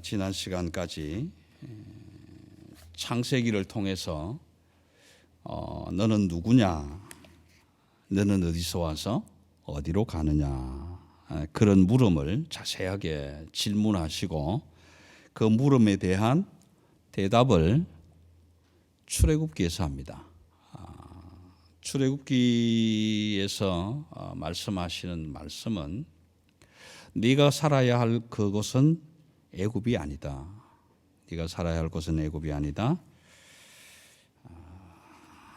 지난 시간까지 창세기를 통해서 너는 누구냐, 너는 어디서 와서 어디로 가느냐, 그런 물음을 자세하게 질문하시고 그 물음에 대한 대답을 출애굽기에서 합니다. 출애굽기에서 말씀하시는 말씀은 네가 살아야 할 그곳은 애굽이 아니다. 네가 살아야 할 곳은 애굽이 아니다.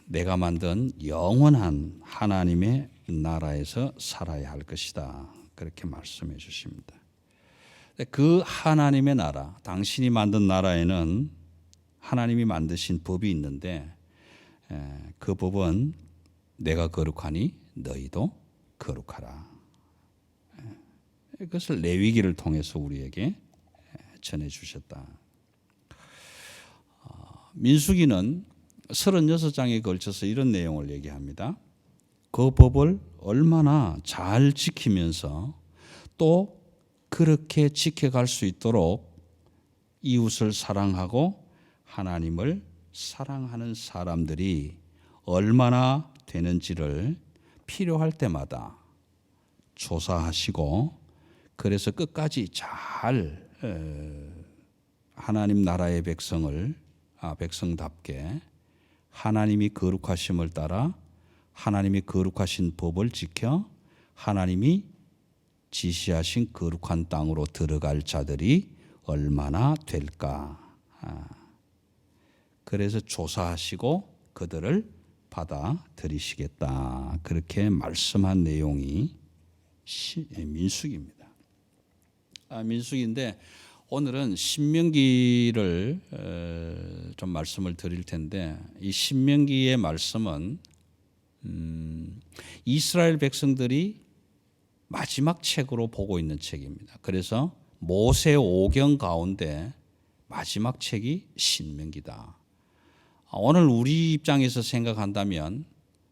내가 만든 영원한 하나님의 나라에서 살아야 할 것이다. 그렇게 말씀해 주십니다. 그 하나님의 나라, 당신이 만든 나라에는 하나님이 만드신 법이 있는데 그 법은 내가 거룩하니 너희도 거룩하라. 그것을 레위기를 통해서 우리에게 전해 주셨다. 민수기는 36장에 걸쳐서 이런 내용을 얘기합니다. 그 법을 얼마나 잘 지키면서 또 그렇게 지켜갈 수 있도록 이웃을 사랑하고 하나님을 사랑하는 사람들이 얼마나 되는지를 필요할 때마다 조사하시고 그래서 끝까지 잘 하나님 나라의 백성답게 하나님이 거룩하심을 따라 하나님이 거룩하신 법을 지켜 하나님이 지시하신 거룩한 땅으로 들어갈 자들이 얼마나 될까. 그래서 조사하시고 그들을 받아들이시겠다. 그렇게 말씀한 내용이 민수기입니다. 민수기인데 오늘은 신명기를 좀 말씀을 드릴 텐데 이 신명기의 말씀은 이스라엘 백성들이 마지막 책으로 보고 있는 책입니다. 그래서 모세 오경 가운데 마지막 책이 신명기다. 오늘 우리 입장에서 생각한다면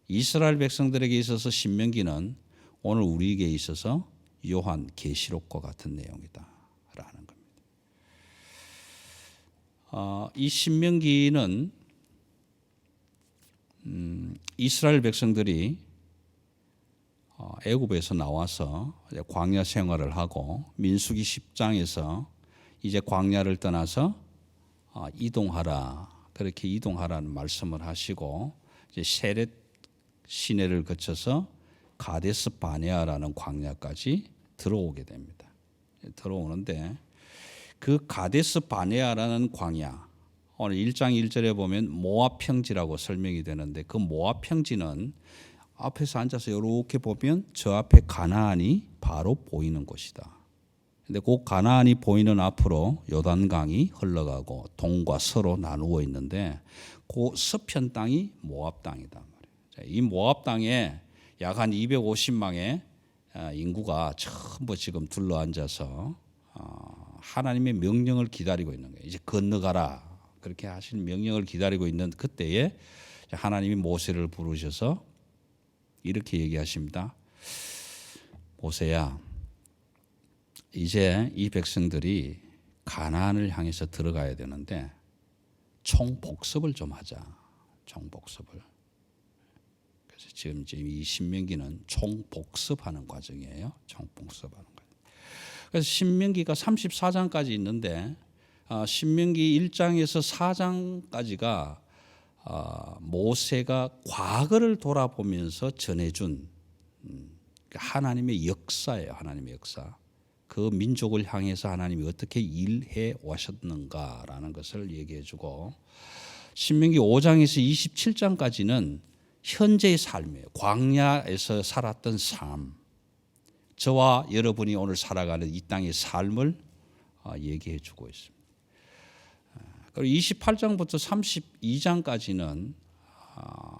이스라엘 백성들에게 있어서 신명기는 오늘 우리에게 있어서 요한 계시록과 같은 내용이다라는 겁니다. 이 신명기는 이스라엘 백성들이 애굽에서 나와서 광야 생활을 하고 민수기 10장에서 이제 광야를 떠나서 이동하라, 그렇게 이동하라는 말씀을 하시고 이제 세렛 시내를 거쳐서 가데스 바네아라는 광야까지 들어오게 됩니다. 들어오는데 그 가데스 바네아라는 광야, 오늘 1장 1절에 보면 모압 평지라고 설명이 되는데 그 모압 평지는 앞에서 앉아서 이렇게 보면 저 앞에 가나안이 바로 보이는 곳이다. 근데 그 가나안이 보이는 앞으로 요단강이 흘러가고 동과 서로 나누어 있는데 그 서편 땅이 모압 땅이다 말이에요. 이 모압 땅에 약 한 250만의 인구가 전부 지금 둘러앉아서 하나님의 명령을 기다리고 있는 거예요. 이제 건너가라 그렇게 하신 명령을 기다리고 있는 그때에 하나님이 모세를 부르셔서 이렇게 얘기하십니다. 모세야, 이제 이 백성들이 가나안을 향해서 들어가야 되는데 총복습을 좀 하자. 총복습을. 그래서 지금 이 신명기는 총복습하는 과정이에요. 총복습하는 과정. 그래서 신명기가 34장까지 있는데 신명기 1장에서 4장까지가 모세가 과거를 돌아보면서 전해준 하나님의 역사예요. 하나님의 역사. 그 민족을 향해서 하나님이 어떻게 일해 오셨는가라는 것을 얘기해 주고 신명기 5장에서 27장까지는 현재의 삶이에요. 광야에서 살았던 삶. 저와 여러분이 오늘 살아가는 이 땅의 삶을 얘기해 주고 있습니다. 그리고 28장부터 32장까지는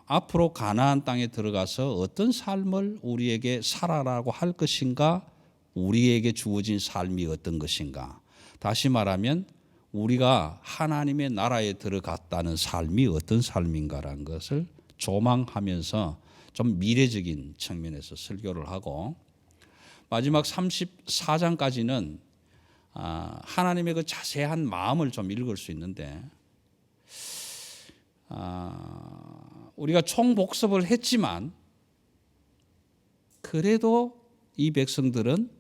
앞으로 가나안 땅에 들어가서 어떤 삶을 우리에게 살아라고 할 것인가, 우리에게 주어진 삶이 어떤 것인가. 다시 말하면 우리가 하나님의 나라에 들어갔다는 삶이 어떤 삶인가라는 것을 조망하면서 좀 미래적인 측면에서 설교를 하고 마지막 34장까지는 하나님의 그 자세한 마음을 좀 읽을 수 있는데 우리가 총복습을 했지만 그래도 이 백성들은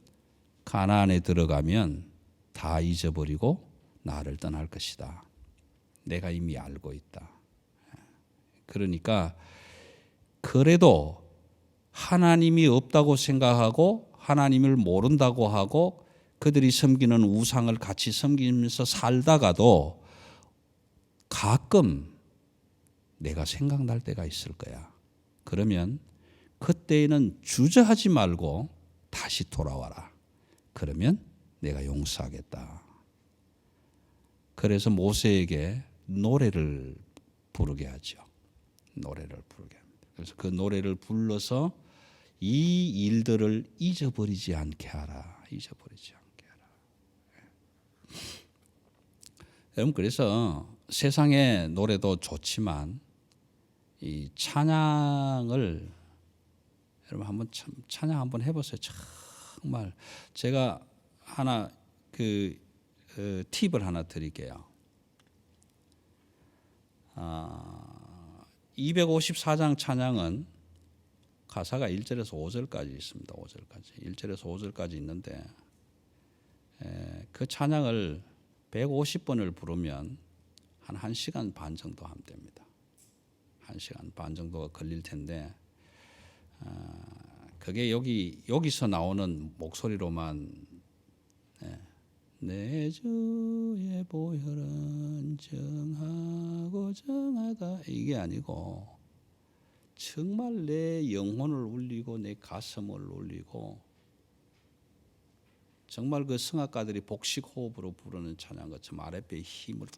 가나안에 들어가면 다 잊어버리고 나를 떠날 것이다. 내가 이미 알고 있다. 그러니까 그래도 하나님이 없다고 생각하고 하나님을 모른다고 하고 그들이 섬기는 우상을 같이 섬기면서 살다가도 가끔 내가 생각날 때가 있을 거야. 그러면 그때에는 주저하지 말고 다시 돌아와라. 그러면 내가 용서하겠다. 그래서 모세에게 노래를 부르게 하죠. 노래를 부르게 합니다. 그래서 그 노래를 불러서 이 일들을 잊어버리지 않게 하라. 잊어버리지 않게 하라. 여러분, 그래서 세상의 노래도 좋지만 이 찬양을 여러분 한번 찬양 한번 해보세요. 정말 제가 하나 팁을 하나 드릴게요. 254장 찬양은 가사가 1절에서 5절까지 있습니다. 5절까지. 1절에서 5절까지 있는데 그 찬양을 150번을 부르면 한 1시간 반 정도 하면 됩니다. 1시간 반 정도가 걸릴 텐데 그게 여기서 나오는 목소리로만 내 주의 보혈은 정하고 정하다 이게 아니고 정말 내 영혼을 울리고 내 가슴을 울리고 정말 그 성악가들이 복식 호흡으로 부르는 찬양 것처럼 아랫배에 힘을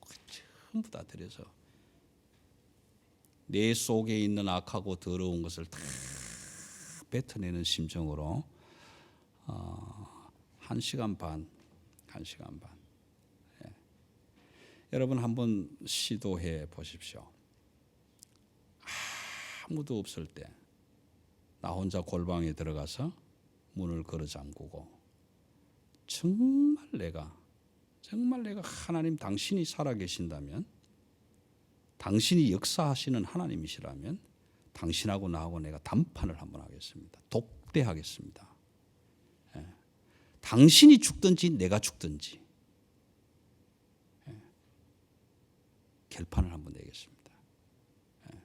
전부 다 들여서 내 속에 있는 악하고 더러운 것을 다 뱉어내는 심정으로 1시간 반. 예. 여러분 한번 시도해 보십시오. 아무도 없을 때 나 혼자 골방에 들어가서 문을 걸어 잠그고 정말 내가 하나님 당신이 살아계신다면 당신이 역사하시는 하나님이시라면 당신하고 나하고 내가 담판을 한번 하겠습니다. 독대하겠습니다. 예. 당신이 죽든지 내가 죽든지 결판을 한번 내겠습니다. 예.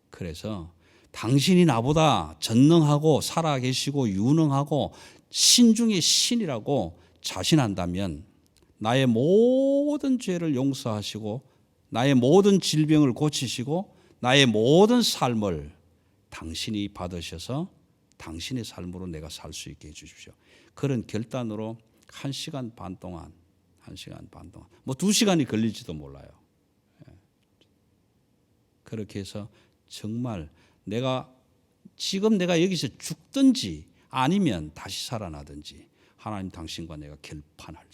그래서 당신이 나보다 전능하고 살아계시고 유능하고 신 중에 신이라고 자신한다면 나의 모든 죄를 용서하시고 나의 모든 질병을 고치시고 나의 모든 삶을 당신이 받으셔서 당신의 삶으로 내가 살 수 있게 해주십시오. 그런 결단으로 1시간 반 동안 뭐 2시간이 걸릴지도 몰라요. 그렇게 해서 정말 지금 내가 여기서 죽든지 아니면 다시 살아나든지 하나님 당신과 내가 결판할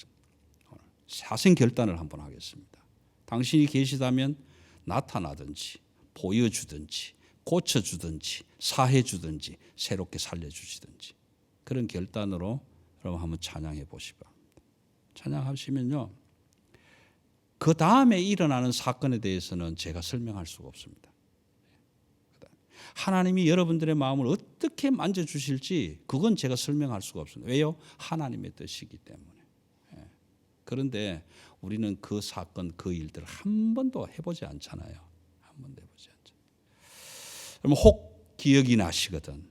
사생 결단을 한번 하겠습니다. 당신이 계시다면 나타나든지 보여주든지 고쳐주든지 사해주든지 새롭게 살려주시든지 그런 결단으로 여러분 한번 찬양해 보시기 바랍니다. 찬양하시면요 그 다음에 일어나는 사건에 대해서는 제가 설명할 수가 없습니다. 하나님이 여러분들의 마음을 어떻게 만져주실지 그건 제가 설명할 수가 없습니다. 왜요? 하나님의 뜻이기 때문에. 그런데 우리는 그 사건, 그 일들을 한 번도 해보지 않잖아요. 한 번도 해보지 않잖아요. 그러면 혹 기억이 나시거든.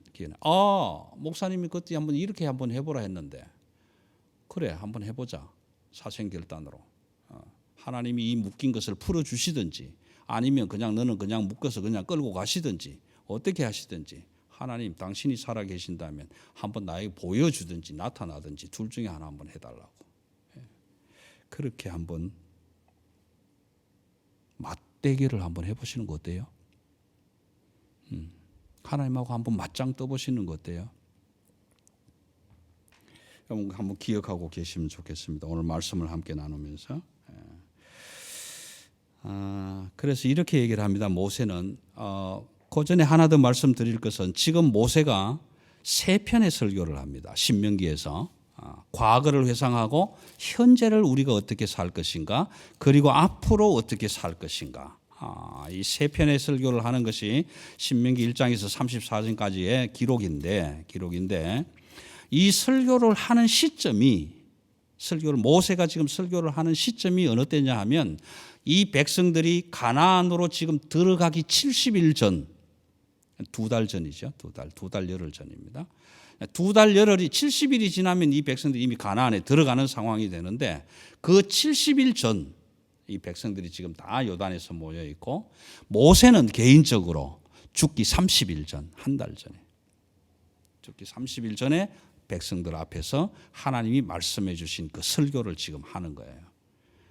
목사님이 그때 한번 이렇게 한번 해보라 했는데 그래 한번 해보자. 사생결단으로. 하나님이 이 묶인 것을 풀어주시든지 아니면 그냥 너는 그냥 묶어서 그냥 끌고 가시든지 어떻게 하시든지 하나님 당신이 살아계신다면 한번 나에게 보여주든지 나타나든지 둘 중에 하나 한번 해달라고. 그렇게 한번 맞대결을 한번 해보시는 거 어때요? 하나님하고 한번 맞짱 떠보시는 거 어때요? 한번 기억하고 계시면 좋겠습니다. 오늘 말씀을 함께 나누면서. 그래서 이렇게 얘기를 합니다. 모세는 그 전에 하나 더 말씀드릴 것은 지금 모세가 세 편의 설교를 합니다. 신명기에서 과거를 회상하고 현재를 우리가 어떻게 살 것인가, 그리고 앞으로 어떻게 살 것인가. 이 세 편의 설교를 하는 것이 신명기 1장에서 34장까지의 기록인데 이 설교를 하는 시점이, 모세가 지금 설교를 하는 시점이 어느 때냐 하면 이 백성들이 가나안으로 지금 들어가기 70일 전, 2달 전이죠. 두 달 열흘 전입니다. 2달 열흘이 70일이 지나면 이 백성들이 이미 가나안에 들어가는 상황이 되는데, 그 70일 전 이 백성들이 지금 다 요단에서 모여 있고, 모세는 개인적으로 죽기 30일 전, 한 달 전에, 죽기 30일 전에 백성들 앞에서 하나님이 말씀해 주신 그 설교를 지금 하는 거예요.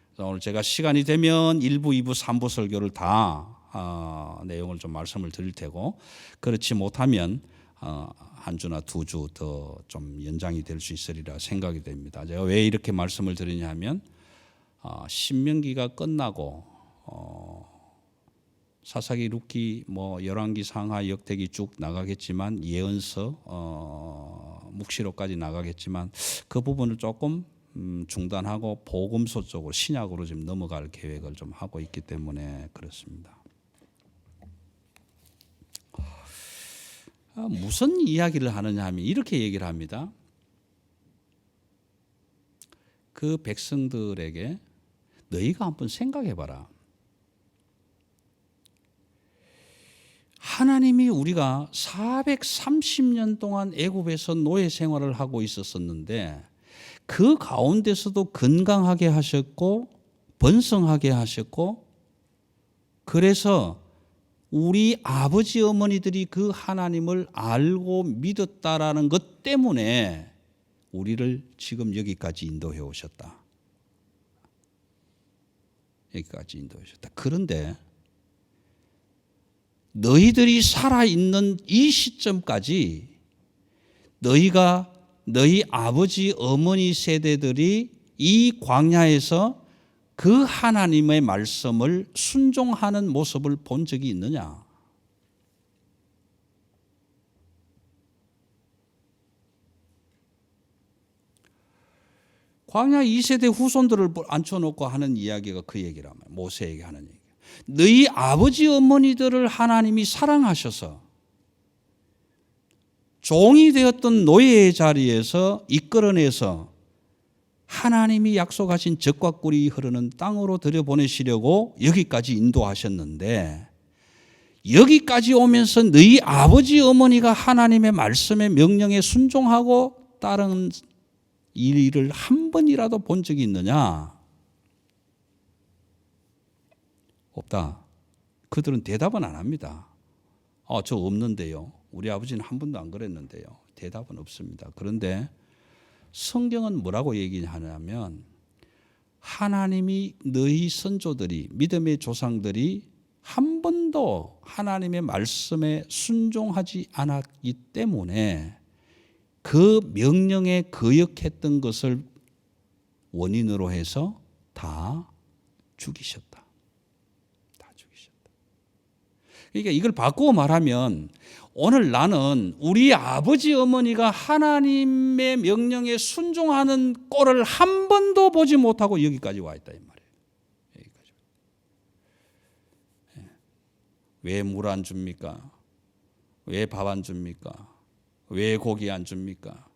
그래서 오늘 제가 시간이 되면 1부, 2부, 3부 설교를 다 내용을 좀 말씀을 드릴 테고, 그렇지 못하면 한 주나 2주 더 좀 연장이 될 수 있으리라 생각이 됩니다. 제가 왜 이렇게 말씀을 드리냐 하면 신명기가 끝나고 사사기, 룻기, 열왕기, 상하, 역대기 쭉 나가겠지만, 예언서, 묵시록까지 나가겠지만 그 부분을 조금 중단하고 복음서 쪽으로, 신약으로 좀 넘어갈 계획을 좀 하고 있기 때문에 그렇습니다. 무슨 이야기를 하느냐 하면 이렇게 얘기를 합니다. 그 백성들에게 너희가 한번 생각해 봐라. 하나님이 우리가 430년 동안 애굽에서 노예 생활을 하고 있었는데, 그 가운데서도 건강하게 하셨고 번성하게 하셨고, 그래서 우리 아버지 어머니들이 그 하나님을 알고 믿었다라는 것 때문에 우리를 지금 여기까지 인도해 오셨다. 여기까지 인도해 오셨다. 그런데 너희들이 살아있는 이 시점까지 너희 아버지 어머니 세대들이 이 광야에서 그 하나님의 말씀을 순종하는 모습을 본 적이 있느냐? 광야 2세대 후손들을 앉혀놓고 하는 이야기가 그 얘기라면, 모세에게 하는 얘기. 너희 아버지 어머니들을 하나님이 사랑하셔서 종이 되었던 노예의 자리에서 이끌어내서 하나님이 약속하신 젖과 꿀이 흐르는 땅으로 들여보내시려고 여기까지 인도하셨는데, 여기까지 오면서 너희 아버지 어머니가 하나님의 말씀의 명령에 순종하고 따른 일을 한 번이라도 본 적이 있느냐? 없다. 그들은 대답은 안 합니다. 저 없는데요. 우리 아버지는 한 번도 안 그랬는데요. 대답은 없습니다. 그런데 성경은 뭐라고 얘기하냐면, 하나님이 너희 선조들이, 믿음의 조상들이 한 번도 하나님의 말씀에 순종하지 않았기 때문에 그 명령에 거역했던 것을 원인으로 해서 다 죽이셨다. 다 죽이셨다. 그러니까 이걸 바꾸어 말하면, 오늘 나는 우리 아버지 어머니가 하나님의 명령에 순종하는 꼴을 한 번도 보지 못하고 여기까지 와 있다 이 말이에요. 여기까지. 왜 물 안 줍니까? 왜 밥 안 줍니까? 왜 고기 안 줍니까?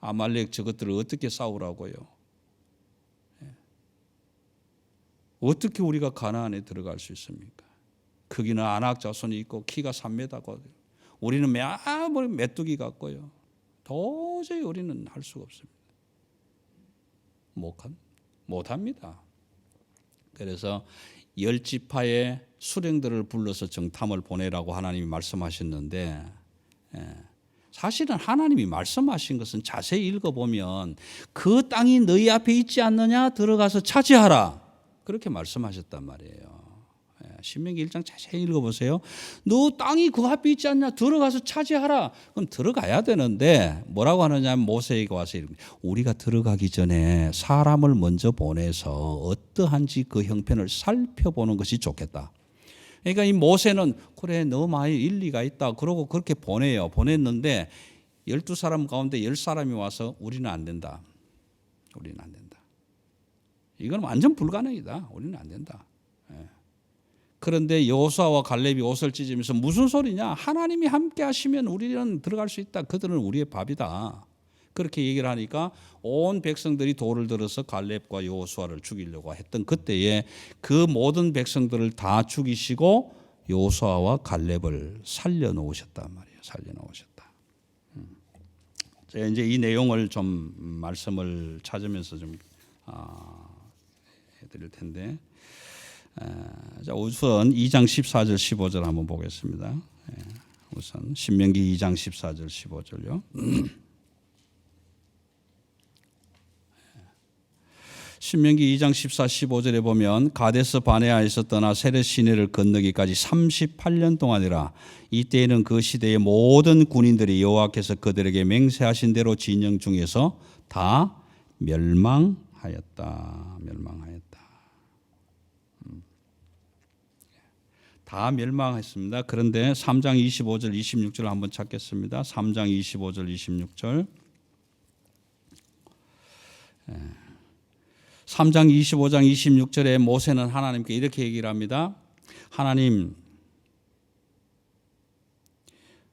아말렉 저것들을 어떻게 싸우라고요? 어떻게 우리가 가나안에 들어갈 수 있습니까? 크기는 아낙 자손이 있고 키가 3m고 우리는 메뚜기 같고요. 도저히 우리는 할 수가 없습니다. 못합니다. 그래서 10지파의 수령들을 불러서 정탐을 보내라고 하나님이 말씀하셨는데, 사실은 하나님이 말씀하신 것은 자세히 읽어보면 그 땅이 너희 앞에 있지 않느냐? 들어가서 차지하라. 그렇게 말씀하셨단 말이에요. 신명기 1장 자세히 읽어보세요. 너 땅이 그 앞에 있지 않냐? 들어가서 차지하라. 그럼 들어가야 되는데 뭐라고 하느냐? 모세에게 와서 우리가 들어가기 전에 사람을 먼저 보내서 어떠한지 그 형편을 살펴보는 것이 좋겠다. 그러니까 이 모세는 그래 너 많이 일리가 있다. 그러고 그렇게 보냈는데 12사람 가운데 10사람이 와서 우리는 안 된다. 우리는 안 된다. 이건 완전 불가능이다. 우리는 안 된다. 그런데 여호수아와 갈렙이 옷을 찢으면서 무슨 소리냐? 하나님이 함께 하시면 우리는 들어갈 수 있다. 그들은 우리의 밥이다. 그렇게 얘기를 하니까 온 백성들이 돌을 들어서 갈렙과 여호수아를 죽이려고 했던 그때에 그 모든 백성들을 다 죽이시고 여호수아와 갈렙을 살려놓으셨단 말이에요. 살려놓으셨다. 제가 이제 이 내용을 좀 말씀을 찾으면서 좀 해드릴 텐데, 자, 우선 2장 14절 15절 한번 보겠습니다. 우선 신명기 2장 14절 15절요. 신명기 2장 14, 15절에 보면 가데스 바네아에서 떠나 세렛 시내를 건너기까지 38년 동안이라. 이때에는 그 시대의 모든 군인들이 여호와께서 그들에게 맹세하신 대로 진영 중에서 다 멸망하였다. 다 멸망했습니다. 그런데 3장 25절 26절 한번 찾겠습니다. 3장 25절 26절. 3장 25장 26절에 모세는 하나님께 이렇게 얘기를 합니다. 하나님,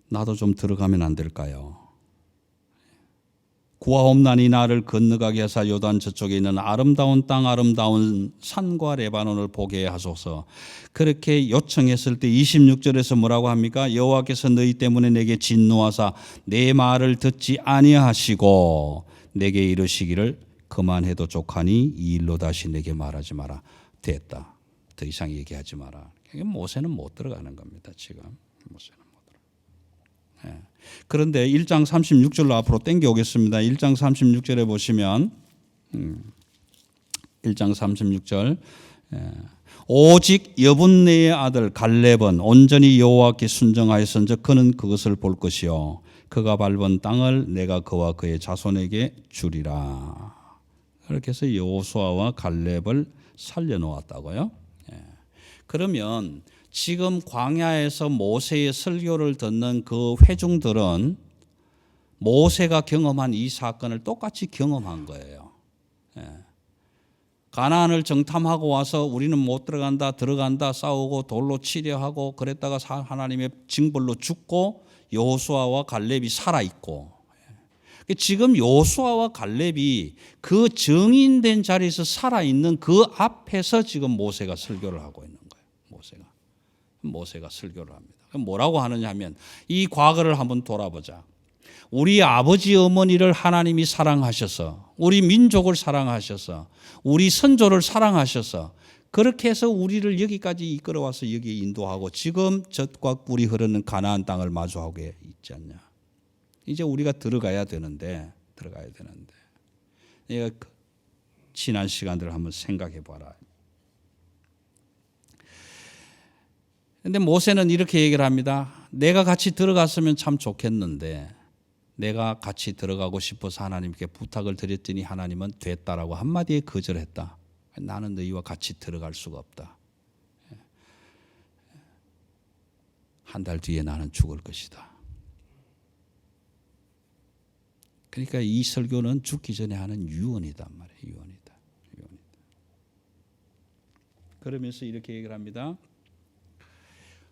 나도 좀 들어가면 안 될까요? 구하옵나니 나를 건너가게 하사 요단 저쪽에 있는 아름다운 땅, 아름다운 산과 레바논을 보게 하소서. 그렇게 요청했을 때 26절에서 뭐라고 합니까? 여호와께서 너희 때문에 내게 진노하사 내 말을 듣지 아니하시고 내게 이르시기를 그만해도 족하니 이 일로 다시 내게 말하지 마라. 됐다. 더 이상 얘기하지 마라. 모세는 못 들어가는 겁니다. 지금 모세는 못 들어가. 그런데 1장 36절로 앞으로 당겨 오겠습니다. 1장 36절에 보시면 1장 36절 오직 여분네의 아들 갈렙은 온전히 여호와께 순종하였은즉 그는 그것을 볼 것이요 그가 밟은 땅을 내가 그와 그의 자손에게 주리라. 그렇게 해서 여호수아와 갈렙을 살려놓았다고요. 그러면 지금 광야에서 모세의 설교를 듣는 그 회중들은 모세가 경험한 이 사건을 똑같이 경험한 거예요. 가나안을 정탐하고 와서 우리는 못 들어간다 싸우고 돌로 치려하고 그랬다가 하나님의 징벌로 죽고 여호수아와 갈렙이 살아있고, 지금 여호수아와 갈렙이 그 정인된 자리에서 살아있는 그 앞에서 지금 모세가 설교를 하고 있는 거예요. 모세가 설교를 합니다. 뭐라고 하느냐 하면 이 과거를 한번 돌아보자. 우리 아버지 어머니를 하나님이 사랑하셔서 우리 민족을 사랑하셔서 우리 선조를 사랑하셔서 그렇게 해서 우리를 여기까지 이끌어와서 여기에 인도하고 지금 젖과 꿀이 흐르는 가나안 땅을 마주하고 있지 않냐. 이제 우리가 들어가야 되는데 내가 지난 시간들을 한번 생각해 봐라. 그런데 모세는 이렇게 얘기를 합니다. 내가 같이 들어갔으면 참 좋겠는데 내가 같이 들어가고 싶어서 하나님께 부탁을 드렸더니 하나님은 됐다라고 한마디에 거절했다. 나는 너희와 같이 들어갈 수가 없다. 한 달 뒤에 나는 죽을 것이다. 그러니까 이 설교는 죽기 전에 하는 유언이단 말이에요. 유언이다. 그러면서 이렇게 얘기를 합니다.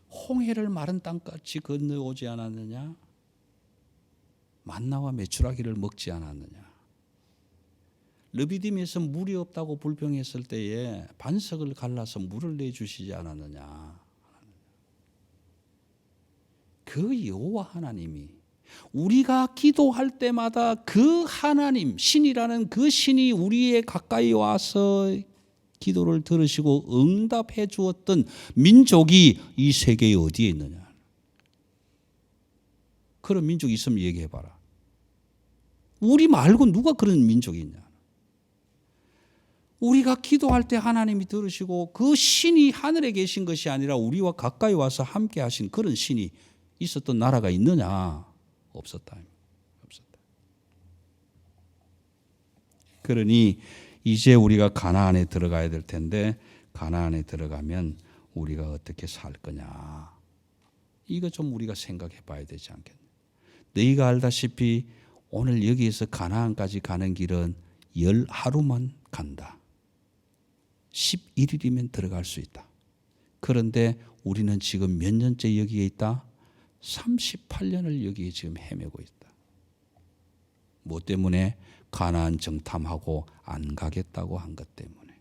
홍해를 마른 땅같이 건너오지 않았느냐? 만나와 메추라기를 먹지 않았느냐? 르비딤에서 물이 없다고 불평했을 때에 반석을 갈라서 물을 내주시지 않았느냐? 그 여호와 하나님이 우리가 기도할 때마다 그 하나님, 신이라는 그 신이 우리의 가까이 와서 기도를 들으시고 응답해 주었던 민족이 이 세계에 어디에 있느냐? 그런 민족이 있으면 얘기해 봐라. 우리 말고 누가 그런 민족이 있냐? 우리가 기도할 때 하나님이 들으시고 그 신이 하늘에 계신 것이 아니라 우리와 가까이 와서 함께 하신 그런 신이 있었던 나라가 있느냐? 없었다. 그러니 이제 우리가 가나안에 들어가야 될 텐데 가나안에 들어가면 우리가 어떻게 살 거냐? 이거 좀 우리가 생각해 봐야 되지 않겠냐? 너희가 알다시피 오늘 여기에서 가나안까지 가는 길은 10하루만 간다. 11일이면 들어갈 수 있다. 그런데 우리는 지금 몇 년째 여기에 있다? 38년을 여기에 지금 헤매고 있다. 뭐 때문에? 가나안 정탐하고 안 가겠다고 한 것 때문에.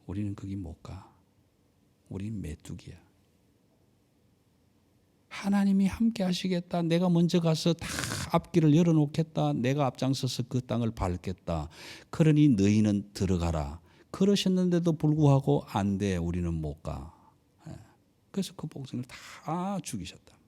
우리는 거기 못 가. 우린 메뚜기야. 하나님이 함께 하시겠다. 내가 먼저 가서 다 앞길을 열어놓겠다. 내가 앞장서서 그 땅을 밟겠다. 그러니 너희는 들어가라. 그러셨는데도 불구하고 안 돼. 우리는 못 가. 그래서 그 복성을 다 죽이셨다.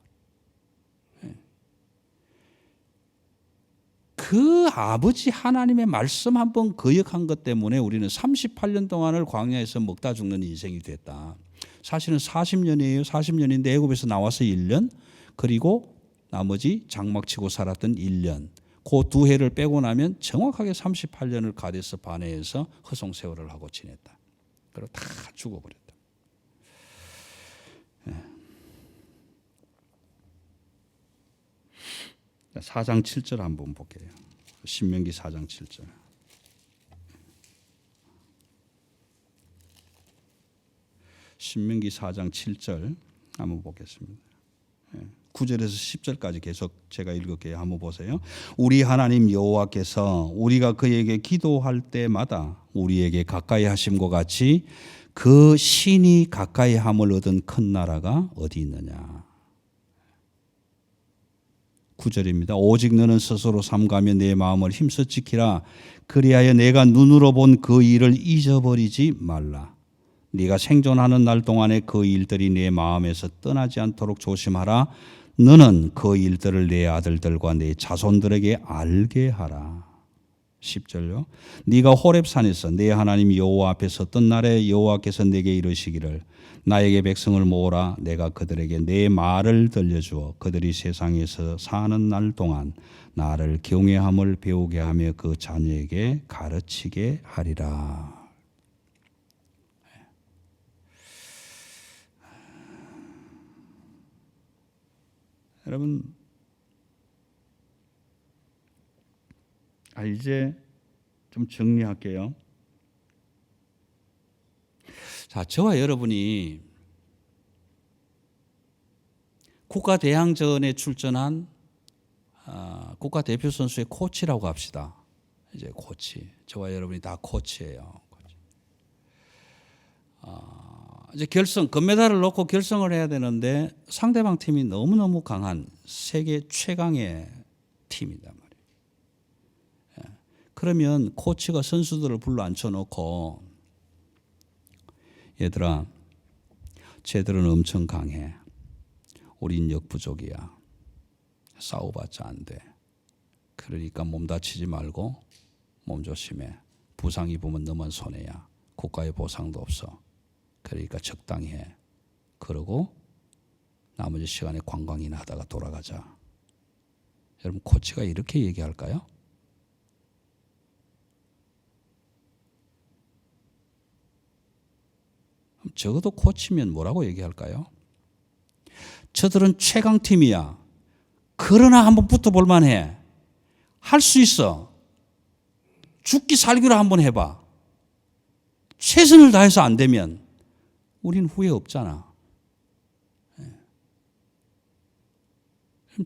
그 아버지 하나님의 말씀 한번 거역한 것 때문에 우리는 38년 동안을 광야에서 먹다 죽는 인생이 됐다. 사실은 40년이에요. 40년인데 애굽에서 나와서 1년, 그리고 나머지 장막 치고 살았던 1년. 그 두 해를 빼고 나면 정확하게 38년을 가데스 바네에서 허송세월을 하고 지냈다. 그리고 다 죽어버렸다. 4장 7절 한번 볼게요. 신명기 4장 7절. 신명기 4장 7절 한번 보겠습니다. 9절에서 10절까지 계속 제가 읽을게요. 한번 보세요. 우리 하나님 여호와께서 우리가 그에게 기도할 때마다 우리에게 가까이 하심과 같이 그 신이 가까이 함을 얻은 큰 나라가 어디 있느냐. 9절입니다. 오직 너는 스스로 삼가며 내 마음을 힘써 지키라. 그리하여 내가 눈으로 본 그 일을 잊어버리지 말라. 네가 생존하는 날 동안에 그 일들이 내 마음에서 떠나지 않도록 조심하라. 너는 그 일들을 내 아들들과 내 자손들에게 알게 하라. 10절요. 네가 호렙산에서 내 하나님 여호와 앞에 섰던 날에 여호와께서 내게 이르시기를 나에게 백성을 모으라. 내가 그들에게 내 말을 들려주어 그들이 세상에서 사는 날 동안 나를 경외함을 배우게 하며 그 자녀에게 가르치게 하리라. 여러분, 이제 좀 정리할게요. 자, 저와 여러분이 국가대항전에 출전한 국가대표 선수의 코치라고 합시다. 이제 코치. 저와 여러분이 다 코치예요. 이제 결승, 금메달을 놓고 결승을 해야 되는데 상대방 팀이 너무너무 강한 세계 최강의 팀이단 말이에요. 그러면 코치가 선수들을 불러 앉혀놓고 얘들아, 쟤들은 엄청 강해. 우린 역부족이야. 싸워봤자 안 돼. 그러니까 몸 다치지 말고 몸 조심해. 부상 입으면 너만 손해야. 국가의 보상도 없어. 그러니까 적당히 해. 그러고 나머지 시간에 관광이나 하다가 돌아가자. 여러분, 코치가 이렇게 얘기할까요? 적어도 코치면 뭐라고 얘기할까요? 저들은 최강팀이야. 그러나 한번 붙어볼 만해. 할 수 있어. 죽기 살기로 한번 해봐. 최선을 다해서 안 되면 우린 후회 없잖아.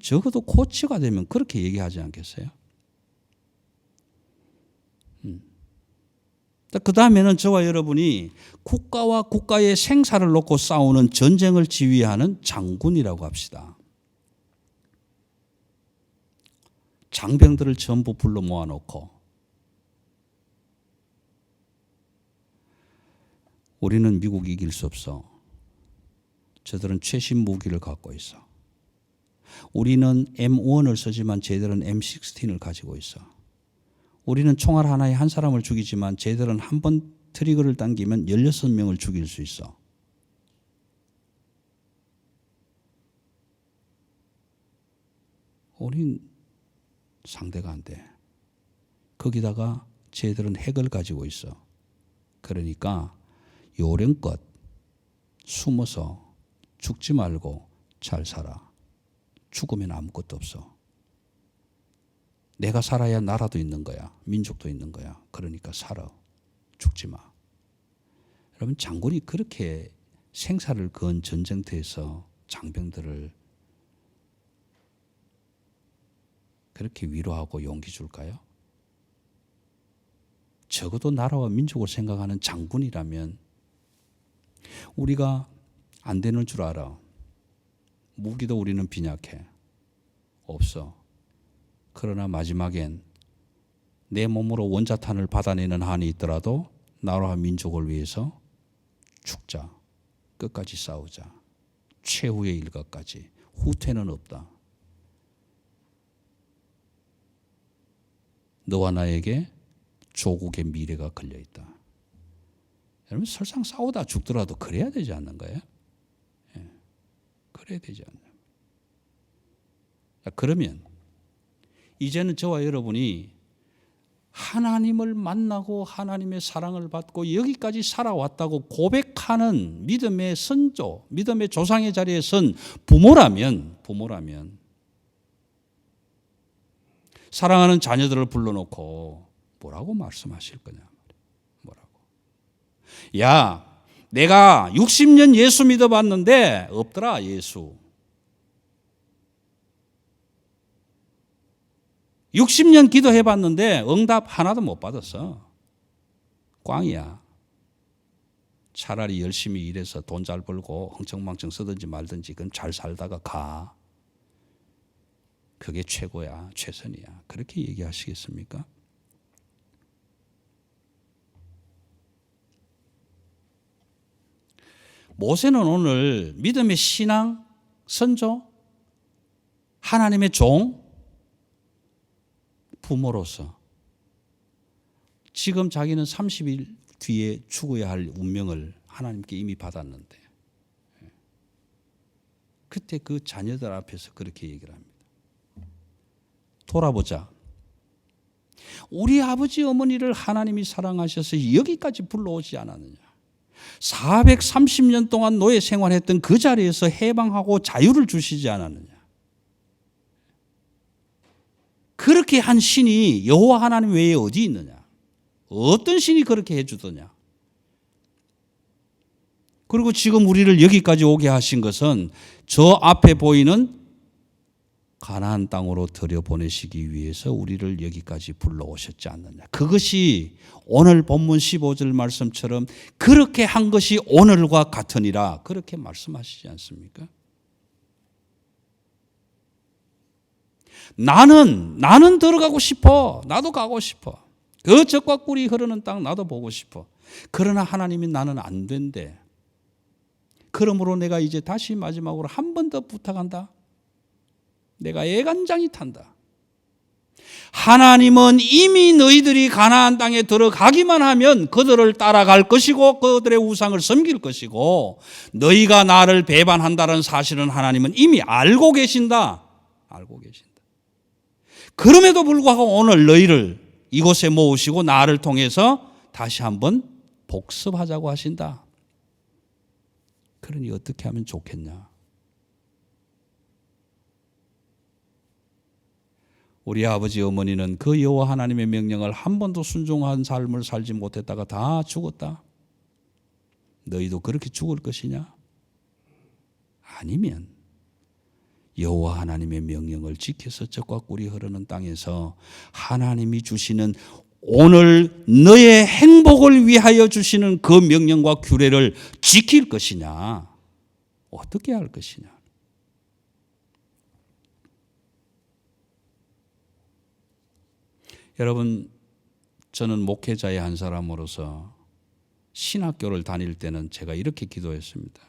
적어도 코치가 되면 그렇게 얘기하지 않겠어요? 그 다음에는 저와 여러분이 국가와 국가의 생사를 놓고 싸우는 전쟁을 지휘하는 장군이라고 합시다. 장병들을 전부 불러 모아놓고 우리는 미국 이길 수 없어. 저들은 최신 무기를 갖고 있어. 우리는 M1을 쓰지만 쟤들은 M16을 가지고 있어. 우리는 총알 하나에 한 사람을 죽이지만 쟤들은 한 번 트리거를 당기면 16명을 죽일 수 있어. 우린 상대가 안 돼. 거기다가 쟤들은 핵을 가지고 있어. 그러니까 요령껏 숨어서 죽지 말고 잘 살아. 죽으면 아무것도 없어. 내가 살아야 나라도 있는 거야. 민족도 있는 거야. 그러니까 살아. 죽지 마. 여러분, 장군이 그렇게 생사를 건 전쟁터에서 장병들을 그렇게 위로하고 용기 줄까요? 적어도 나라와 민족을 생각하는 장군이라면 우리가 안 되는 줄 알아. 무기도 우리는 빈약해. 없어. 그러나 마지막엔 내 몸으로 원자탄을 받아내는 한이 있더라도 나라와 민족을 위해서 죽자. 끝까지 싸우자. 최후의 일각까지. 후퇴는 없다. 너와 나에게 조국의 미래가 걸려있다. 여러분, 설상 싸우다 죽더라도 그래야 되지 않는 거예요? 예. 그래야 되지 않나요? 그러면 이제는 저와 여러분이 하나님을 만나고 하나님의 사랑을 받고 여기까지 살아왔다고 고백하는 믿음의 선조, 믿음의 조상의 자리에 선 부모라면 사랑하는 자녀들을 불러놓고 뭐라고 말씀하실 거냐? 뭐라고? 야, 내가 60년 예수 믿어봤는데 없더라, 예수. 60년 기도해봤는데 응답 하나도 못 받았어. 꽝이야. 차라리 열심히 일해서 돈 잘 벌고 흥청망청 쓰든지 말든지 그럼 잘 살다가 가. 그게 최고야, 최선이야. 그렇게 얘기하시겠습니까? 모세는 오늘 믿음의 신앙, 선조, 하나님의 종, 부모로서 지금 자기는 30일 뒤에 죽어야 할 운명을 하나님께 이미 받았는데 그때 그 자녀들 앞에서 그렇게 얘기를 합니다. 돌아보자. 우리 아버지 어머니를 하나님이 사랑하셔서 여기까지 불러오지 않았느냐. 430년 동안 노예 생활했던 그 자리에서 해방하고 자유를 주시지 않았느냐. 그렇게 한 신이 여호와 하나님 외에 어디 있느냐. 어떤 신이 그렇게 해주더냐. 그리고 지금 우리를 여기까지 오게 하신 것은 저 앞에 보이는 가나안 땅으로 들여보내시기 위해서 우리를 여기까지 불러오셨지 않느냐. 그것이 오늘 본문 15절 말씀처럼 그렇게 한 것이 오늘과 같으니라 그렇게 말씀하시지 않습니까? 나는 들어가고 싶어. 나도 가고 싶어. 그 젖과 꿀이 흐르는 땅 나도 보고 싶어. 그러나 하나님이 나는 안 된대. 그러므로 내가 이제 다시 마지막으로 한 번 더 부탁한다. 내가 애간장이 탄다. 하나님은 이미 너희들이 가나안 땅에 들어가기만 하면 그들을 따라갈 것이고 그들의 우상을 섬길 것이고 너희가 나를 배반한다는 사실은 하나님은 이미 알고 계신다. 알고 계신다. 그럼에도 불구하고 오늘 너희를 이곳에 모으시고 나를 통해서 다시 한번 복습하자고 하신다. 그러니 어떻게 하면 좋겠냐? 우리 아버지 어머니는 그 여호와 하나님의 명령을 한 번도 순종한 삶을 살지 못했다가 다 죽었다. 너희도 그렇게 죽을 것이냐? 아니면 여호와 하나님의 명령을 지켜서 젖과 꿀이 흐르는 땅에서 하나님이 주시는 오늘 너의 행복을 위하여 주시는 그 명령과 규례를 지킬 것이냐? 어떻게 할 것이냐? 여러분, 저는 목회자의 한 사람으로서 신학교를 다닐 때는 제가 이렇게 기도했습니다.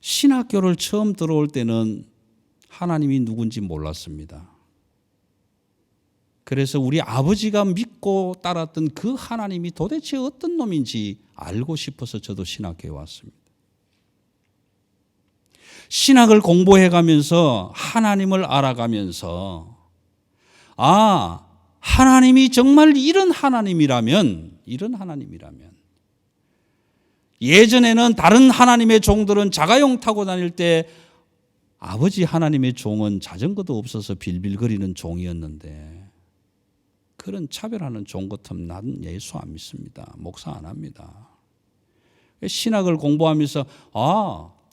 신학교를 처음 들어올 때는 하나님이 누군지 몰랐습니다. 그래서 우리 아버지가 믿고 따랐던 그 하나님이 도대체 어떤 놈인지 알고 싶어서 저도 신학교에 왔습니다. 신학을 공부해가면서 하나님을 알아가면서 하나님이 정말 이런 하나님이라면 예전에는 다른 하나님의 종들은 자가용 타고 다닐 때 아버지 하나님의 종은 자전거도 없어서 빌빌거리는 종이었는데 그런 차별하는 종 같으면 나는 예수 안 믿습니다. 목사 안 합니다. 신학을 공부하면서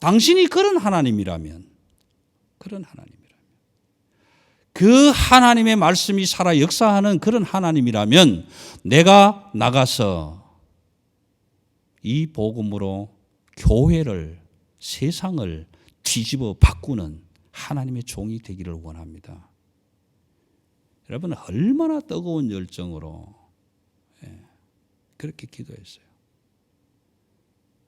당신이 그런 하나님이라면 그 하나님의 말씀이 살아 역사하는 그런 하나님이라면 내가 나가서 이 복음으로 교회를 세상을 뒤집어 바꾸는 하나님의 종이 되기를 원합니다. 여러분 얼마나 뜨거운 열정으로 그렇게 기도했어요.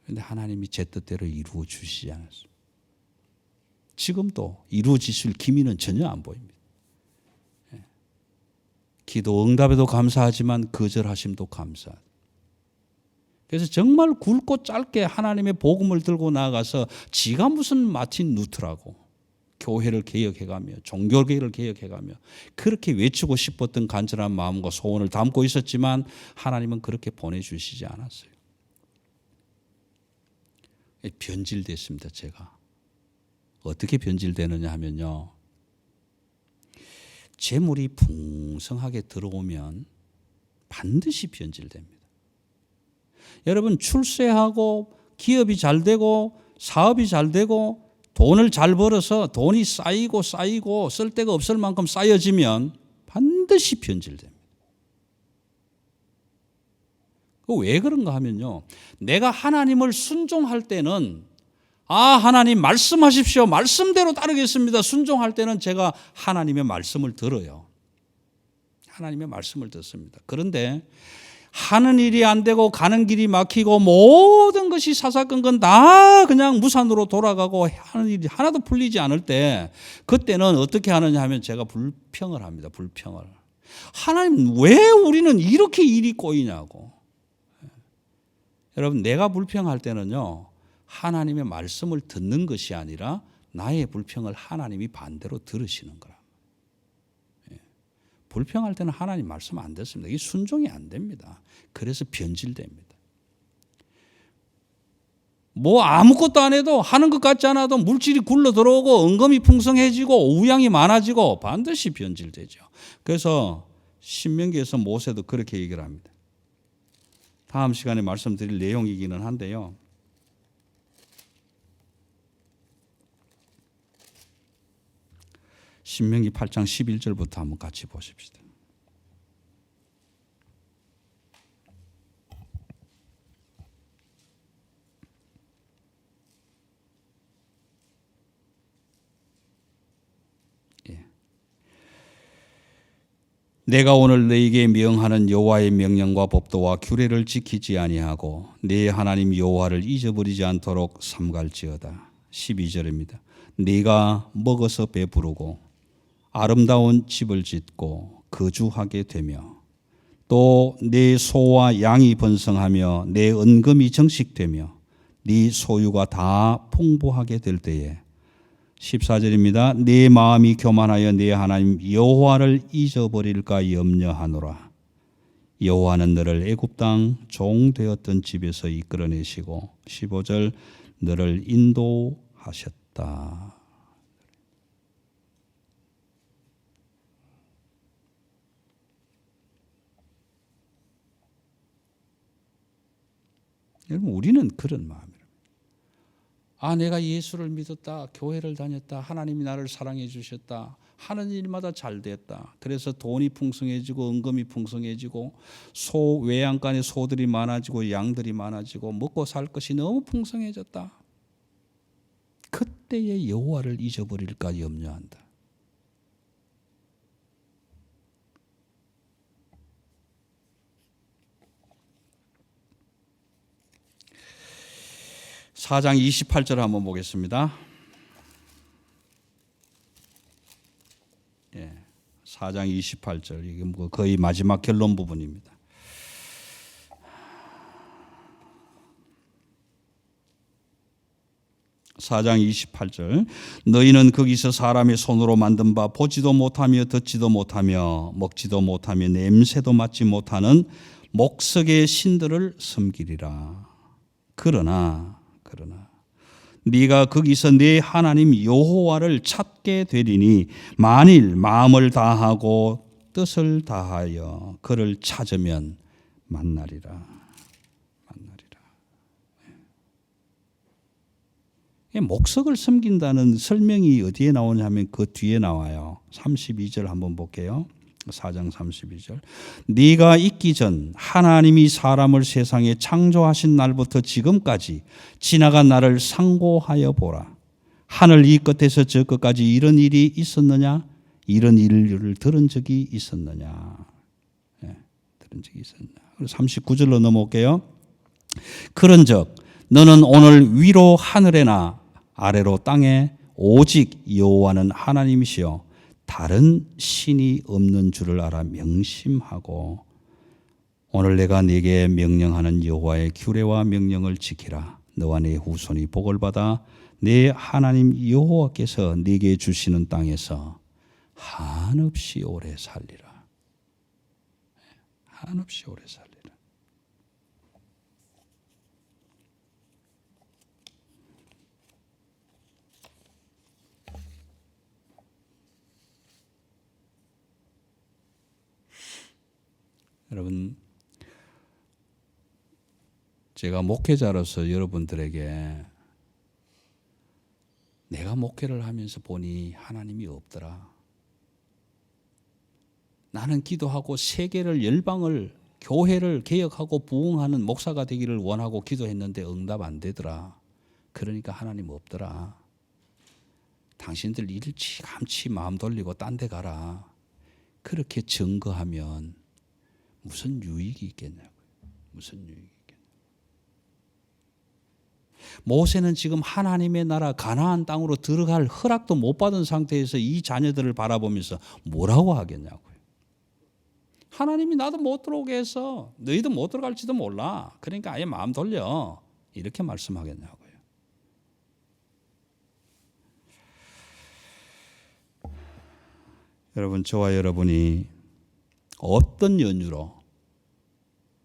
그런데 하나님이 제 뜻대로 이루어 주시지 않았어요. 지금도 이루어지실 기미는 전혀 안 보입니다. 기도 응답에도 감사하지만 거절하심도 감사하다. 그래서 정말 굵고 짧게 하나님의 복음을 들고 나가서 지가 무슨 마틴 루터라고 교회를 개혁해가며 종교개혁을 개혁해가며 그렇게 외치고 싶었던 간절한 마음과 소원을 담고 있었지만 하나님은 그렇게 보내주시지 않았어요. 변질됐습니다. 제가 어떻게 변질되느냐 하면요, 재물이 풍성하게 들어오면 반드시 변질됩니다. 여러분 출세하고 기업이 잘 되고 사업이 잘 되고 돈을 잘 벌어서 돈이 쌓이고 쓸 데가 없을 만큼 쌓여지면 반드시 변질됩니다. 왜 그런가 하면요, 내가 하나님을 순종할 때는 하나님 말씀하십시오. 말씀대로 따르겠습니다. 순종할 때는 제가 하나님의 말씀을 들어요. 하나님의 말씀을 듣습니다. 그런데 하는 일이 안 되고 가는 길이 막히고 모든 것이 사사건건 다 그냥 무산으로 돌아가고 하는 일이 하나도 풀리지 않을 때 그때는 어떻게 하느냐 하면 제가 불평을 합니다. 불평을. 하나님 왜 우리는 이렇게 일이 꼬이냐고. 여러분 내가 불평할 때는요, 하나님의 말씀을 듣는 것이 아니라 나의 불평을 하나님이 반대로 들으시는 거라. 불평할 때는 하나님 말씀 안 듣습니다. 이게 순종이 안 됩니다. 그래서 변질됩니다. 뭐 아무것도 안 해도 하는 것 같지 않아도 물질이 굴러 들어오고 은금이 풍성해지고 우양이 많아지고 반드시 변질되죠. 그래서 신명기에서 모세도 그렇게 얘기를 합니다. 다음 시간에 말씀드릴 내용이기는 한데요. 신명기 8장 11절부터 한번 같이 보십시다. 내가 오늘 너에게 명하는 여호와의 명령과 법도와 규례를 지키지 아니하고 네 하나님 여호와를 잊어버리지 않도록 삼갈지어다. 12절입니다. 네가 먹어서 배부르고 아름다운 집을 짓고 거주하게 되며 또 내 소와 양이 번성하며 내 은금이 정식되며 네 소유가 다 풍부하게 될 때에 14절입니다. 내 마음이 교만하여 네 하나님 여호와를 잊어버릴까 염려하노라. 여호와는 너를 애굽 땅 종 되었던 집에서 이끌어내시고 15절 너를 인도하셨다. 여러분 우리는 그런 마음이에요. 내가 예수를 믿었다, 교회를 다녔다, 하나님이 나를 사랑해 주셨다, 하는 일마다 잘 됐다. 그래서 돈이 풍성해지고 은금이 풍성해지고 외양간에 소들이 많아지고 양들이 많아지고 먹고 살 것이 너무 풍성해졌다. 그때의 여호와를 잊어버릴까 염려한다. (4장 28절) 한번 보겠습니다. 4장 28절, 이게 뭐 거의 마지막 결론 부분입니다. (4장 28절) 너희는 거기서 사람의 손으로 만든 바 보지도 못하며 듣지도 못하며 먹지도 못하며 냄새도 맡지 못하는 목석의 신들을 섬기리라. 그러나 네가 거기서 네 하나님 여호와를 찾게 되리니 만일 마음을 다하고 뜻을 다하여 그를 찾으면 만나리라. 목석을 섬긴다는 설명이 어디에 나오냐면 그 뒤에 나와요. 32절 한번 볼게요. 4장 32절. 네가 있기 전 하나님이 사람을 세상에 창조하신 날부터 지금까지 지나간 날을 상고하여 보라. 하늘 이 끝에서 저 끝까지 이런 일이 있었느냐? 이런 일을 들은 적이 있었느냐? 들은 적이 있었느냐? 39절로 넘어올게요. 그런즉 너는 오늘 위로 하늘에나 아래로 땅에 오직 여호와는 하나님이시여 다른 신이 없는 줄을 알아 명심하고 오늘 내가 네게 명령하는 여호와의 규례와 명령을 지키라. 너와 네 후손이 복을 받아 네 하나님 여호와께서 네게 주시는 땅에서 한없이 오래 살리라. 한없이 오래 살리라. 여러분, 제가 목회자로서 여러분들에게 내가 목회를 하면서 보니 하나님이 없더라. 나는 기도하고 세계를 열방을 교회를 개혁하고 부흥하는 목사가 되기를 원하고 기도했는데 응답 안 되더라. 그러니까 하나님 없더라. 당신들 일찌감치 마음 돌리고 딴 데 가라. 그렇게 증거하면 무슨 유익이 있겠냐고요. 무슨 유익이 있겠냐고요. 모세는 지금 하나님의 나라 가나안 땅으로 들어갈 허락도 못 받은 상태에서 이 자녀들을 바라보면서 뭐라고 하겠냐고요. 하나님이 나도 못 들어오게 해서 너희도 못 들어갈지도 몰라. 그러니까 아예 마음 돌려. 이렇게 말씀하겠냐고요. 여러분, 저와 여러분이 어떤 연유로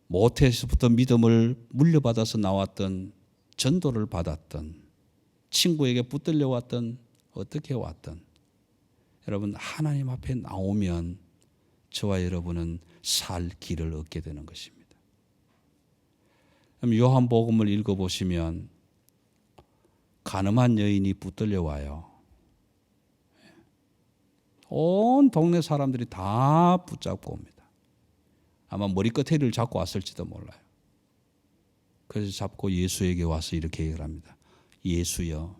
모태에서부터 믿음을 물려받아서 나왔던 전도를 받았던 친구에게 붙들려 왔던 어떻게 왔던 여러분 하나님 앞에 나오면 저와 여러분은 살 길을 얻게 되는 것입니다. 그럼 요한복음을 읽어보시면 가늠한 여인이 붙들려 와요. 온 동네 사람들이 다 붙잡고 옵니다. 아마 머리끝에를 잡고 왔을지도 몰라요. 그래서 잡고 예수에게 와서 이렇게 얘기를 합니다. 예수여,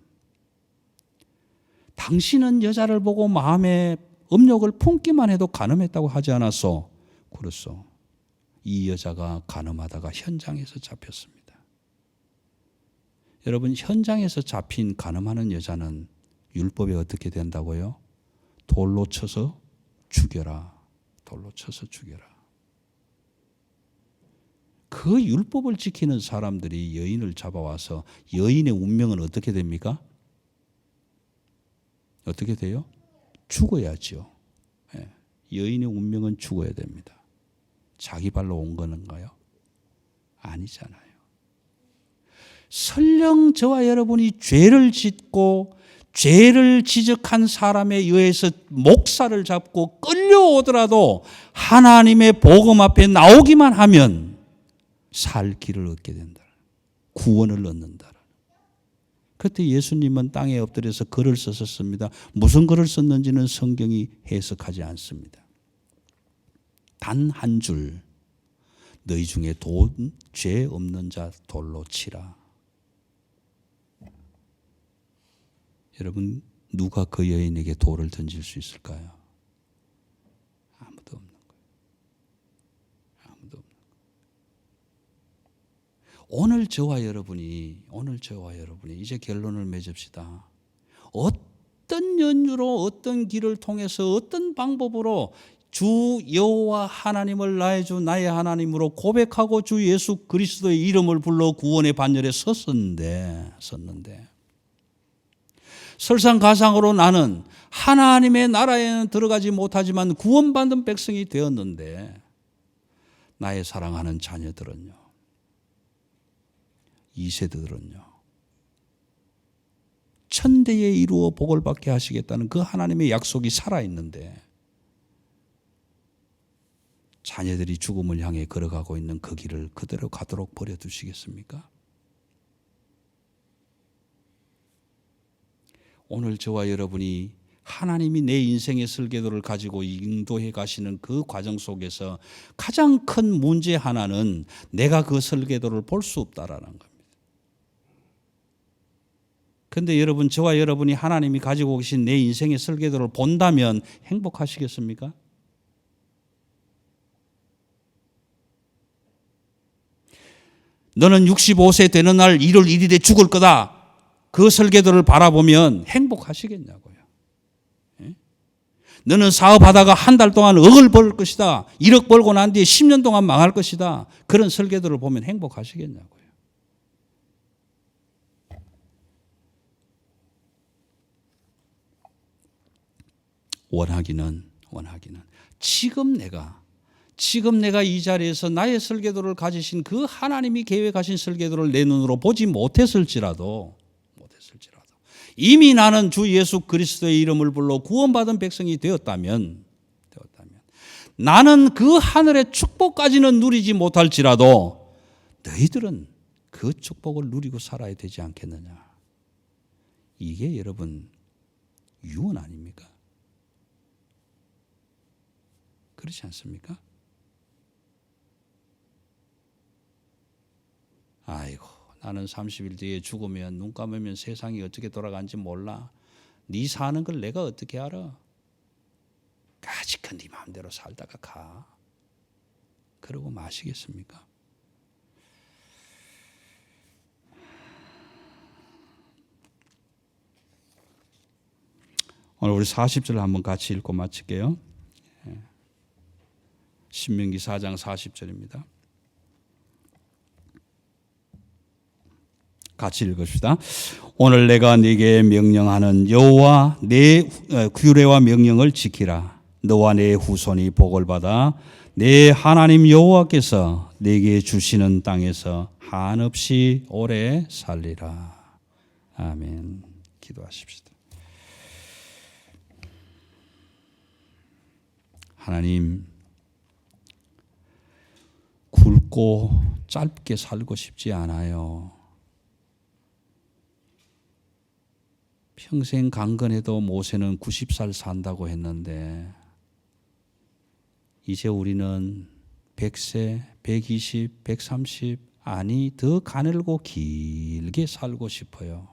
당신은 여자를 보고 마음에 음욕을 품기만 해도 간음했다고 하지 않았소? 그렇소. 이 여자가 간음하다가 현장에서 잡혔습니다. 여러분, 현장에서 잡힌 간음하는 여자는 율법에 어떻게 된다고요? 돌로 쳐서 죽여라. 돌로 쳐서 죽여라. 그 율법을 지키는 사람들이 여인을 잡아와서 여인의 운명은 어떻게 됩니까? 어떻게 돼요? 죽어야죠. 여인의 운명은 죽어야 됩니다. 자기 발로 온 건가요? 아니잖아요. 설령 저와 여러분이 죄를 짓고 죄를 지적한 사람에 의해서 목살을 잡고 끌려오더라도 하나님의 복음 앞에 나오기만 하면 살 길을 얻게 된다. 구원을 얻는다. 그때 예수님은 땅에 엎드려서 글을 썼습니다. 무슨 글을 썼는지는 성경이 해석하지 않습니다. 단 한 줄, 너희 중에 죄 없는 자 돌로 치라. 여러분, 누가 그 여인에게 돌을 던질 수 있을까요? 아무도 없는 거예요. 아무도 없는 거예요. 오늘 저와 여러분이 이제 결론을 맺읍시다. 어떤 연유로 어떤 길을 통해서 어떤 방법으로 주 여호와 하나님을 나의 주 나의 하나님으로 고백하고 주 예수 그리스도의 이름을 불러 구원의 반열에 섰는데 설상가상으로 나는 하나님의 나라에는 들어가지 못하지만 구원받은 백성이 되었는데 나의 사랑하는 자녀들은요, 2세들은요 천대에 이루어 복을 받게 하시겠다는 그 하나님의 약속이 살아있는데 자녀들이 죽음을 향해 걸어가고 있는 그 길을 그대로 가도록 버려두시겠습니까? 오늘 저와 여러분이 하나님이 내 인생의 설계도를 가지고 인도해 가시는 그 과정 속에서 가장 큰 문제 하나는 내가 그 설계도를 볼 수 없다라는 겁니다. 그런데 여러분, 저와 여러분이 하나님이 가지고 계신 내 인생의 설계도를 본다면 행복하시겠습니까? 너는 65세 되는 날 1월 1일에 죽을 거다. 그 설계도를 바라보면 행복하시겠냐고요. 너는 사업하다가 한 달 동안 억을 벌 것이다. 1억 벌고 난 뒤에 10년 동안 망할 것이다. 그런 설계도를 보면 행복하시겠냐고요. 원하기는 지금 내가 이 자리에서 나의 설계도를 가지신 그 하나님이 계획하신 설계도를 내 눈으로 보지 못했을지라도 이미 나는 주 예수 그리스도의 이름을 불러 구원받은 백성이 되었다면 나는 그 하늘의 축복까지는 누리지 못할지라도 너희들은 그 축복을 누리고 살아야 되지 않겠느냐. 이게 여러분 유언 아닙니까? 그렇지 않습니까? 아이고, 나는 30일 뒤에 죽으면 눈 감으면 세상이 어떻게 돌아가는지 몰라. 네 사는 걸 내가 어떻게 알아? 가지건 네 마음대로 살다가 가. 그러고 마시겠습니까? 오늘 우리 40절 한번 같이 읽고 마칠게요. 신명기 4장 40절입니다. 같이 읽읍시다. 오늘 내가 네게 명령하는 여호와 내 규례와 명령을 지키라. 너와 내 후손이 복을 받아 내 하나님 여호와께서 네게 주시는 땅에서 한없이 오래 살리라. 아멘. 기도하십시다. 하나님, 굵고 짧게 살고 싶지 않아요. 평생 강건해도 모세는 90살 산다고 했는데 이제 우리는 100세, 120, 130 아니 더 가늘고 길게 살고 싶어요.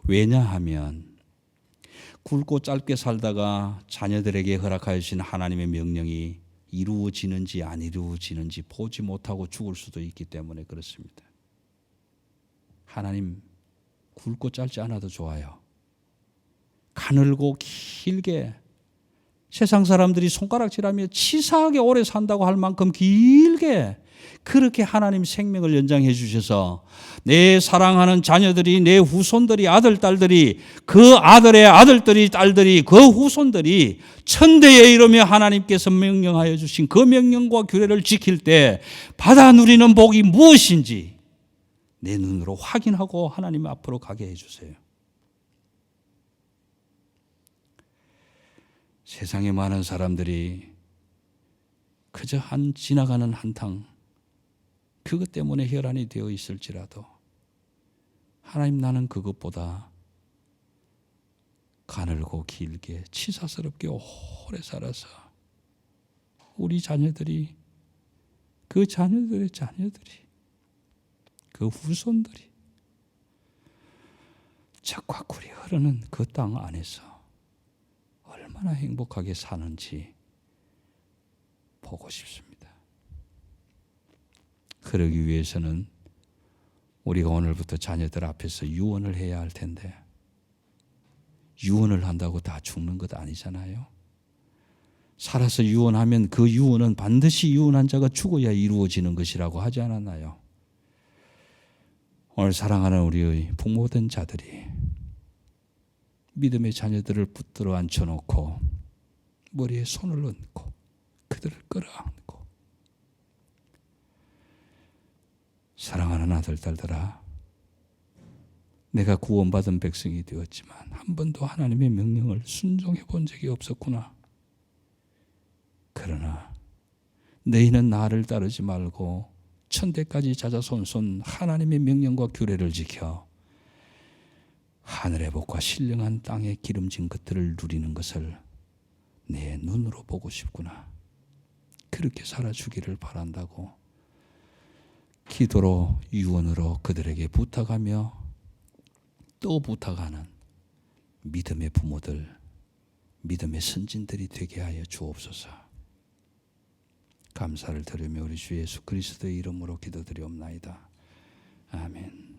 왜냐하면 굵고 짧게 살다가 자녀들에게 허락하여 주신 하나님의 명령이 이루어지는지 안 이루어지는지 보지 못하고 죽을 수도 있기 때문에 그렇습니다. 하나님, 굵고 짧지 않아도 좋아요. 가늘고 길게 세상 사람들이 손가락질하며 치사하게 오래 산다고 할 만큼 길게 그렇게 하나님 생명을 연장해 주셔서 내 사랑하는 자녀들이, 내 후손들이, 아들, 딸들이, 그 아들의 아들들이, 딸들이, 그 후손들이 천대에 이르며 하나님께서 명령하여 주신 그 명령과 규례를 지킬 때 받아 누리는 복이 무엇인지 내 눈으로 확인하고 하나님 앞으로 가게 해주세요. 세상에 많은 사람들이 그저 지나가는 한탕, 그것 때문에 혈안이 되어 있을지라도 하나님, 나는 그것보다 가늘고 길게 치사스럽게 오래 살아서 우리 자녀들이, 그 자녀들의 자녀들이, 그 후손들이 젖과 꿀이 흐르는 그 땅 안에서 얼마나 행복하게 사는지 보고 싶습니다. 그러기 위해서는 우리가 오늘부터 자녀들 앞에서 유언을 해야 할 텐데, 유언을 한다고 다 죽는 것 아니잖아요. 살아서 유언하면 그 유언은 반드시 유언한 자가 죽어야 이루어지는 것이라고 하지 않았나요? 오늘 사랑하는 우리의 부모된 자들이 믿음의 자녀들을 붙들어 앉혀놓고 머리에 손을 얹고 그들을 끌어안고, 사랑하는 아들, 딸들아, 내가 구원받은 백성이 되었지만 한 번도 하나님의 명령을 순종해 본 적이 없었구나. 그러나 너희는 나를 따르지 말고 천대까지 자자손손 하나님의 명령과 규례를 지켜 하늘의 복과 신령한 땅의 기름진 것들을 누리는 것을 내 눈으로 보고 싶구나. 그렇게 살아주기를 바란다고 기도로 유언으로 그들에게 부탁하며 또 부탁하는 믿음의 부모들, 믿음의 선진들이 되게 하여 주옵소서. 감사를 드리며 우리 주 예수 그리스도의 이름으로 기도드리옵나이다. 아멘.